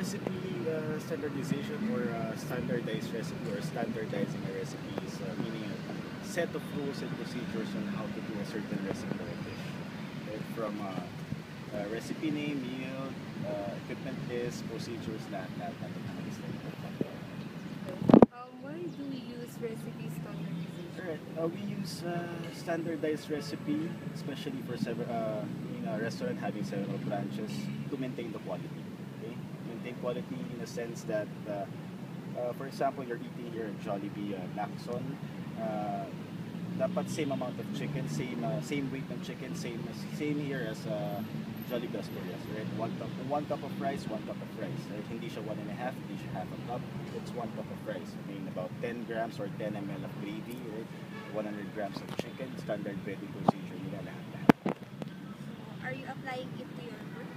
recipe standardization or standardized recipe or standardizing a recipe is meaning a set of rules and procedures on how to do a certain recipe or dish. Right? From recipe name, yield, equipment list, procedures, lahat natin nakalista. Why do we use recipe standardization? Alright, we use standardized recipe, especially for in a restaurant having several branches, to maintain the quality. Okay, maintain quality in a sense that, for example, you're eating here at Jollibee Lacson. Dapat same amount of chicken, same weight ng chicken, same here as Jollibee Asturias, right? One cup of rice, one cup of rice. Right? Hindi siya 1.5, hindi siya half a cup. It's 1 cup of rice. I mean about 10 grams or 10 ml of gravy, right? 100 grams of chicken, standard breading procedure nila lahat. Are you applying it to your work?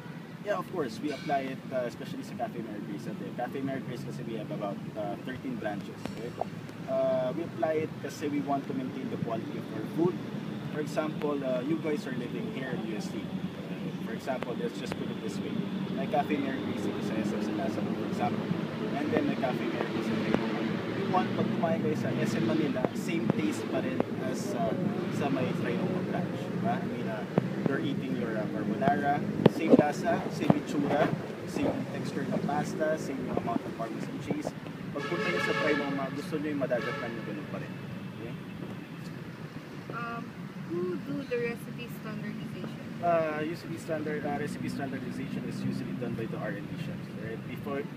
Yeah, of course. We apply it, especially sa Cafe Mary Grace. At Cafe Mary Grace kasi we have about 13 branches. Right? We apply it kasi we want to maintain the quality of our food. For example, you guys are living here in UST. For example, let's just put it this way. My Cafe Mary Grace is sa SM Salasa, for example. And then my Cafe Mary Grace in Trinoma. We want pag kumain kayo sa SM Manila, same taste pa rin as sa may Trinoma branch. Diba? I mean, you're eating your carbonara, same lasa, same itsura, same texture ng pasta, same yung amount of parmesan cheese. Pag punta nyo sa Trinoma, gusto nyo yung madadatnan nyo ganun pa rin. Okay? Who do the recipe standardization? Usually recipe standardization is usually done by the R&D chefs. Right?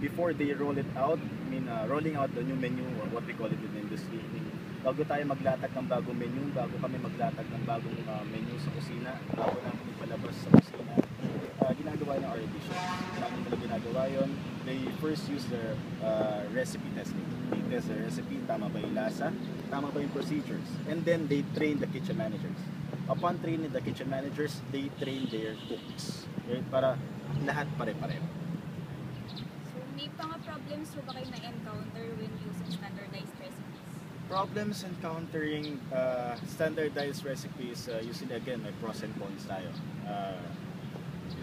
Before they roll it out, I mean rolling out the new menu or what we call it in the industry. I mean, bago tayo maglatag ng bagong menu, bago kami maglatag ng bagong menu sa kusina, bago namin ipalabas sa kusina, ginagawa ng R&D chefs. Paano nila ginagawa yun? They first use the recipe testing. They test the recipe, tama ba yung lasa, tama ba yung procedures, and then they train the kitchen managers. Upon training the kitchen managers, they train their cooks. Okay? Para lahat pare-pareho. So, may mga problems po ba kayo na-encounter when using standardized recipes? Problems encountering standardized recipes, usually again, may pros and cons tayo.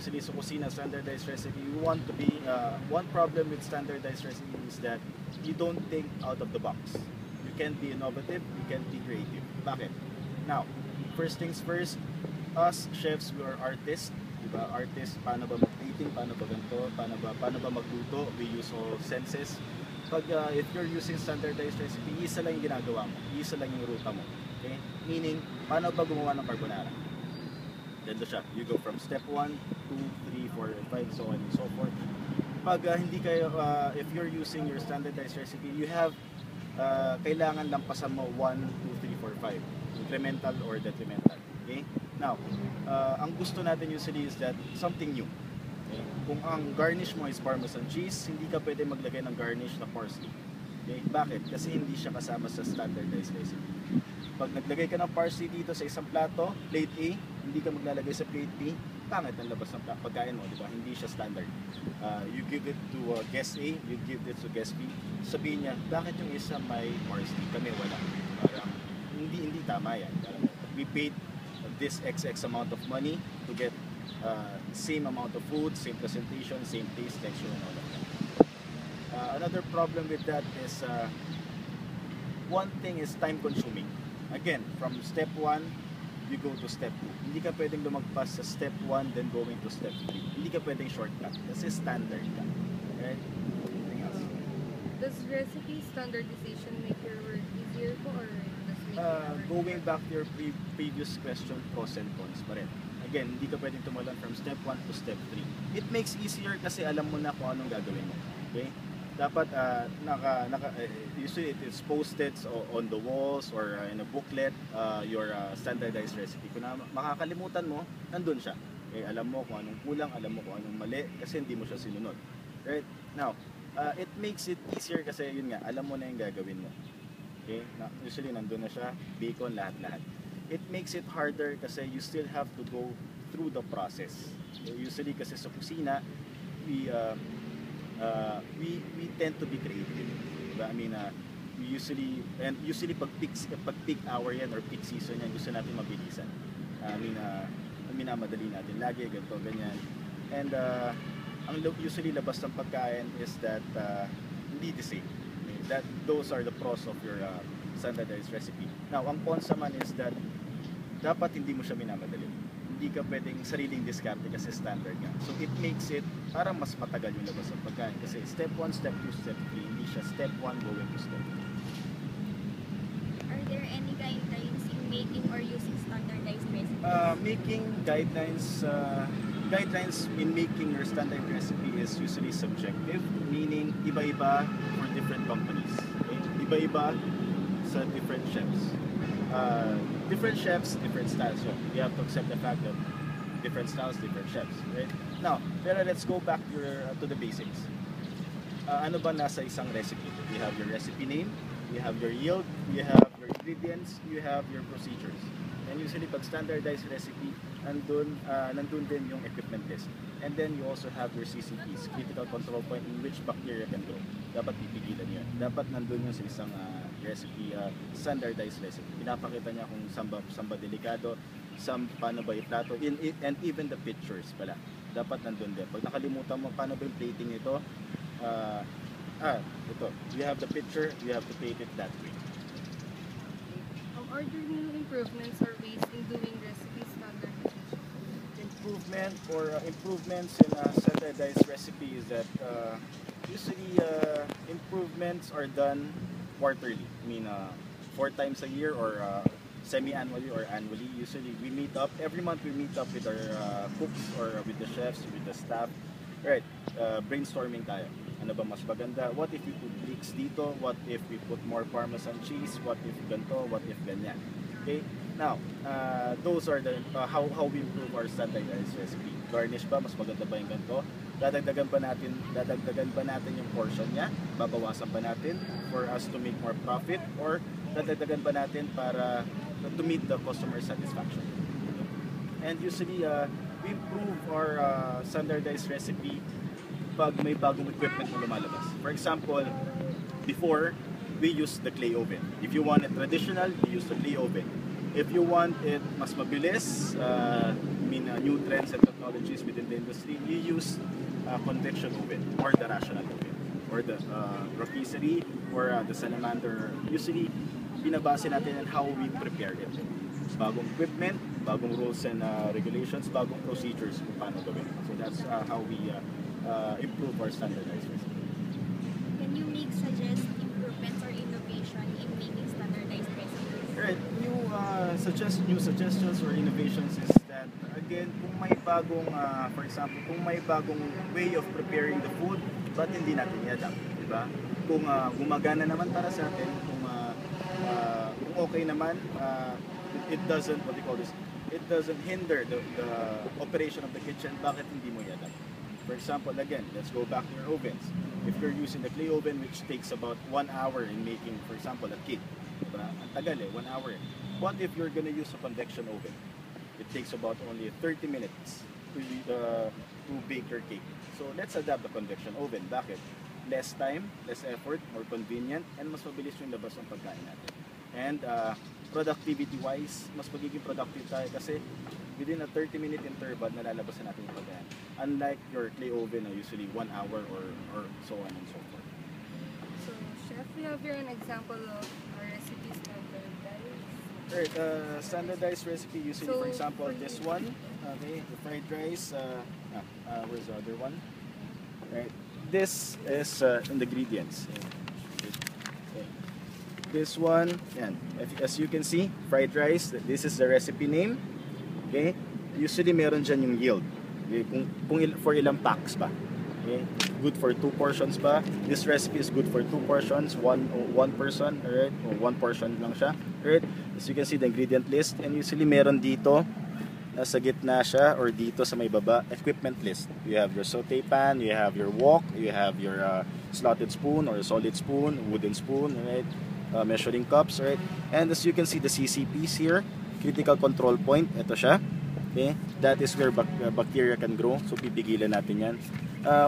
Usually sa kusina, standardized recipe, you want to be, one problem with standardized recipe is that you don't think out of the box. You can't be innovative, you can't be creative. Bakit? Now, first things first, us chefs, we are artists. Diba? Artists, paano ba mag-plating, paano ba ganito, paano ba magluto, we use all senses. Pag if you're using standardized recipe, isa lang yung ginagawa mo, isa lang yung ruta mo. Okay? Meaning, paano ba gumawa ng carbonara? Ganito siya. You go from step 1, 2, 3, 4, 5, so on and so forth. Pag hindi kayo, if you're using your standardized recipe, you have kailangan lampasan mo 1, 2, 3, 4, 5. Incremental or detrimental. Okay? Now, ang gusto natin usually is that something new. Okay? Kung ang garnish mo is parmesan cheese, hindi ka pwede maglagay ng garnish na parsley. Okay? Bakit? Kasi hindi siya kasama sa standardized recipe. Pag naglagay ka ng parsley dito sa isang plato, plate A, hindi ka maglalagay sa plate B, pangit ang labas ng pagkain mo, di ba? Hindi siya standard. You give it to guest A, you give it to guest B. Sabihin niya, bakit yung isa may parsley, kami wala? Parang hindi tama yan. We paid this XX amount of money to get same amount of food, same presentation, same taste, texture, and all of that. Another problem with that is one thing is time consuming. Again, from step 1, you go to step 2. Hindi ka pwedeng lumagpas sa step 1 then going to step 3. Hindi ka pwedeng shortcut kasi standard ka. Right? Anything else? Does recipe standardization make your work easier po or does it make your work Going back to your previous question, pros and cons pa rin. Again, hindi ka pwedeng tumulan from step 1 to step 3. It makes easier kasi alam mo na kung anong gagawin mo. Okay? Dapat usually it is posted on the walls or in a booklet your standardized recipe. Kung makakalimutan mo, nandun siya. Okay? Alam mo kung anong kulang, alam mo kung anong mali kasi hindi mo siya sinunod. Right? Now, it makes it easier kasi yun nga, alam mo na yung gagawin mo. Okay? Usually nandun na siya, bacon, lahat-lahat. It makes it harder kasi you still have to go through the process. Usually kasi sa kusina, we tend to be creative. Diba? I mean, usually pag peak hour yan or peak season yan, gusto natin mabilisan. Minamadali natin lagi, ganito, ganyan. And usually labas ng pagkain is that hindi the same. That those are the pros of your standardized recipe. Now, ang cons naman is that dapat hindi mo siya minamadali. Hindi ka pwedeng sariling diskarte kasi standard nga. So it makes it parang mas matagal yung labas ng pagkain kasi step 1, step 2, step 3, hindi siya step 1 going to step 2. Are there any guidelines in making or using standardized recipes? Making guidelines in making your standard recipe is usually subjective, meaning iba-iba for different companies. Okay? Iba-iba sa different chefs. Different chefs, different styles. So you have to accept the fact that different styles, different chefs. Right? Now, pero let's go back to the basics. Ano ba nasa isang recipe? You have your recipe name, you have your yield, you have your ingredients, you have your procedures. And usually pag standardized recipe, nandun din yung equipment list. And then you also have your CCPs, critical control point in which bacteria can grow. Dapat pipigilan yun. Dapat nandun yun sa isang recipe, standardized recipe. Pinapakita niya kung samba delikado, paano ba iplato, and even the pictures pala. Dapat nandun din. Pag nakalimutan mo paano ba yung plating ito, ito. You have the picture, you have to plate it that way. Are there new improvements or ways in doing recipe standardization? Improvements in a standardized recipe is that usually improvements are done quarterly. I mean, 4 times a year or semi-annually or annually. Usually we meet up every month. We meet up with our cooks or with the chefs, with the staff. Right, brainstorming tayo. Ano ba mas maganda? What if we put leeks dito? What if we put more Parmesan cheese? What if ganito? What if ganyan? Okay? Now, those are the how we improve our standardized recipe. Garnish ba? Mas maganda ba yung ganito? Dadagdagan ba natin yung portion niya? Babawasan ba natin for us to make more profit? Or dadagdagan ba natin para to meet the customer satisfaction? And usually, we improve our standardized recipe pag may bagong equipment na lumalabas. For example, before, we used the clay oven. If you want it traditional, you use the clay oven. If you want it mas mabilis, new trends and technologies within the industry, you use convection oven or the rational oven or the rotisserie or the salamander. Usually, binabase natin on how we prepare it. Bagong equipment, bagong rules and regulations, bagong procedures kung paano gawin. So that's how we improve our standardized recipe. Can you suggest improvements or innovation in making standardized recipes? Right, new suggestions or innovations is that again, kung may bagong, for example, kung may bagong way of preparing the food, ba't hindi natin i-adapt, di ba? Kung gumagana naman para sa atin, kung okay naman, it doesn't, it doesn't hinder the operation of the kitchen, bakit hindi mo i-adapt? For example, again, let's go back to your ovens. If you're using the clay oven, which takes about 1 hour in making, for example, a cake, diba? Ang tagal 1 hour. What if you're gonna use a convection oven? It takes about only 30 minutes to bake your cake. So let's adapt the convection oven. Bakit? Less time, less effort, more convenient, and mas mabilis yung labas ng pagkain natin. And productivity-wise, mas magiging productive tayo kasi within a 30-minute interval, nalalabasan natin yung pagkain. Unlike your clay oven, usually 1 hour or so on and so forth. So, Chef, we have here an example of a recipe standardized. Right, standardized recipe, usually So, for example, for this you- one, okay, the fried rice, where's the other one? Right, this is in the ingredients. Okay. This one, yan. As you can see, fried rice, this is the recipe name. Okay? Usually meron dyan yung yield. Okay? For ilang packs ba? Okay? Good for 2 portions ba? This recipe is good for 2 portions, one person, alright? O 1 portion lang siya. Alright? As you can see the ingredient list, and usually meron dito nasa gitna siya or dito sa may baba, equipment list. You have your saute pan, you have your wok, you have your slotted spoon or solid spoon, wooden spoon, right? Measuring cups, right? And as you can see the CCPs here, critical control point, ito siya. Okay? That is where bacteria can grow. So pipigilan natin yan.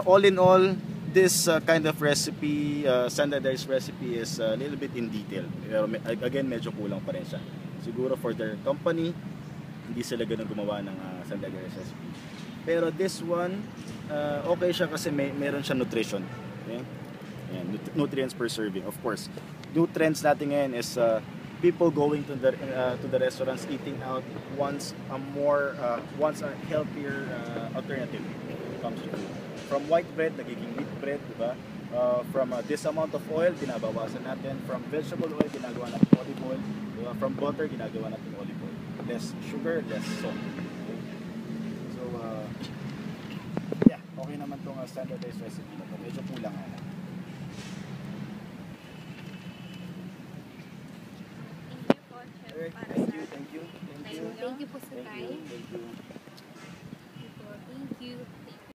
All in all, this kind of recipe, standardized recipe is a little bit in detail. Again, medyo kulang pa rin siya. Siguro for their company, hindi sila ganun gumawa ng standardized recipe. Pero this one, okay siya kasi meron siya nutrition. Okay? Ayan, nutrients per serving. Of course, new trends natin ngayon is people going to the restaurants, eating out, wants a healthier alternative when it comes to food. From white bread, nagiging wheat bread, di ba? From this amount of oil, binabawasan natin. From vegetable oil, ginagawa natin olive oil. Diba? From butter, ginagawa natin olive oil. Less sugar, less salt. Okay? So, yeah, okay naman tong standardized recipe na to. Medyo kulang nga lang. Thank you po, Chef, Alright, para thank sa you, thank you, thank you. Thank you po sa Thank time. you, thank you.